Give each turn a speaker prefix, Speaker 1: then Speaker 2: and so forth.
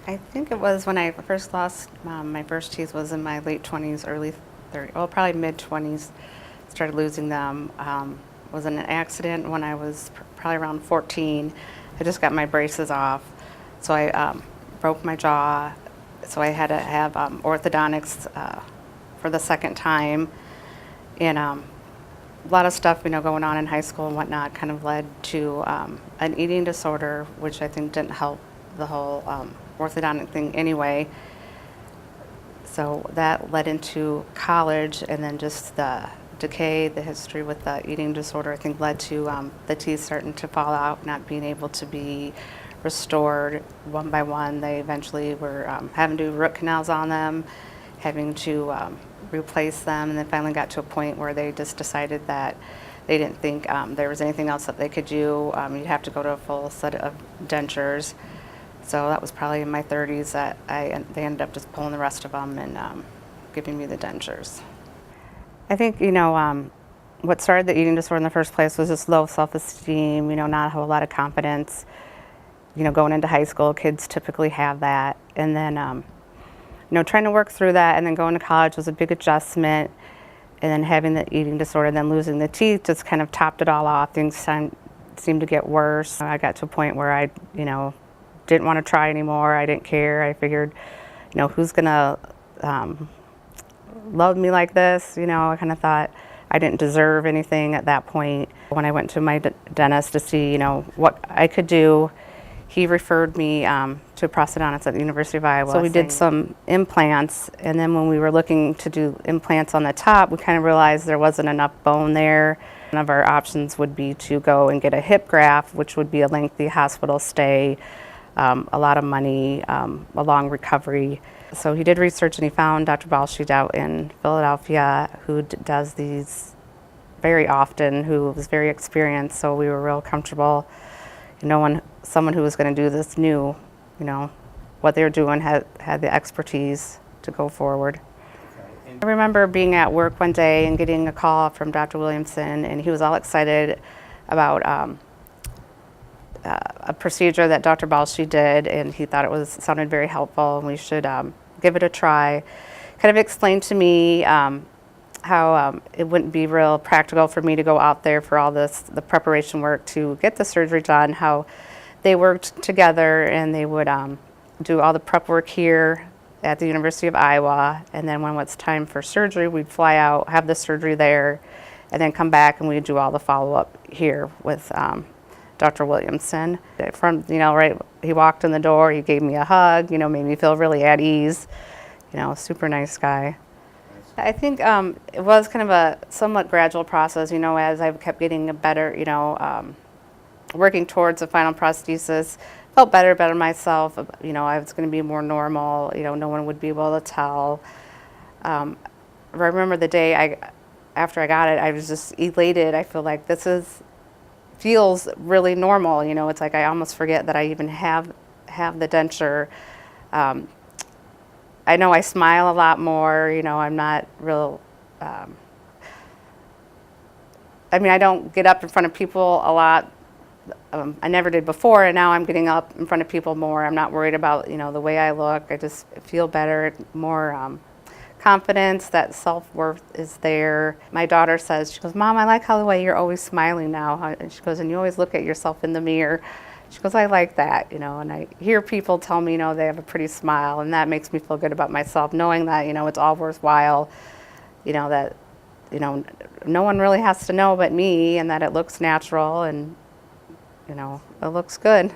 Speaker 1: I think it was when I first lost my first teeth was in my late 20s, early 30s, well, probably mid 20s. Started losing them. Was in an accident when I was probably around 14. I just got my braces off, so I broke my jaw. So I had to have orthodontics for the second time, and a lot of stuff, going on in high school and whatnot, kind of led to an eating disorder, which I think didn't help the whole orthodontic thing anyway. So that led into college, and then just the decay, the history with the eating disorder, I think led to the teeth starting to fall out, not being able to be restored one by one. They eventually were having to do root canals on them, having to replace them, and then finally got to a point where they just decided that they didn't think there was anything else that they could do. You'd have to go to a full set of dentures. So that was probably in my 30s that they ended up just pulling the rest of them and giving me the dentures. I think, what started the eating disorder in the first place was just low self-esteem, not a whole lot of confidence. Going into high school, kids typically have that. And then, trying to work through that and then going to college was a big adjustment. And then having the eating disorder and then losing the teeth just kind of topped it all off. Things seemed to get worse. I got to a point where I, didn't want to try anymore. I didn't care. I figured, who's going to love me like this? I kind of thought I didn't deserve anything at that point. When I went to my dentist to see, what I could do, he referred me to a prosthodontist at the University of Iowa. So we did some implants, and then when we were looking to do implants on the top, we kind of realized there wasn't enough bone there. One of our options would be to go and get a hip graft, which would be a lengthy hospital stay, a lot of money, a long recovery. So he did research and he found Dr. Balsheed out in Philadelphia, who does these very often, who was very experienced, so we were real comfortable. Someone who was going to do this knew, what they were doing, had the expertise to go forward. Okay. I remember being at work one day and getting a call from Dr. Williamson, and he was all excited about a procedure that Dr. Balsheed did, and he thought it sounded very helpful, and we should give it a try. Kind of explained to me how it wouldn't be real practical for me to go out there for all the preparation work to get the surgery done, how they worked together and they would do all the prep work here at the University of Iowa, and then when it's time for surgery, we'd fly out, have the surgery there, and then come back and we'd do all the follow-up here with Dr. Williamson. From, right, he walked in the door, he gave me a hug, made me feel really at ease, super nice guy. I think it was kind of a somewhat gradual process, as I kept getting better, working towards a final prosthesis. Felt better myself, I was going to be more normal, no one would be able to tell. I remember the day after I got it, I was just elated. I feel like feels really normal, it's like I almost forget that I even have the denture. I know I smile a lot more, I'm not real, I don't get up in front of people a lot. I never did before, and now I'm getting up in front of people more. I'm not worried about, the way I look. I just feel better, more confidence, that self-worth is there. My daughter says, she goes, Mom, I like how the way you're always smiling now. And she goes, and you always look at yourself in the mirror. She goes, I like that, and I hear people tell me, they have a pretty smile, and that makes me feel good about myself, knowing that, it's all worthwhile, that, no one really has to know but me, and that it looks natural, and, it looks good.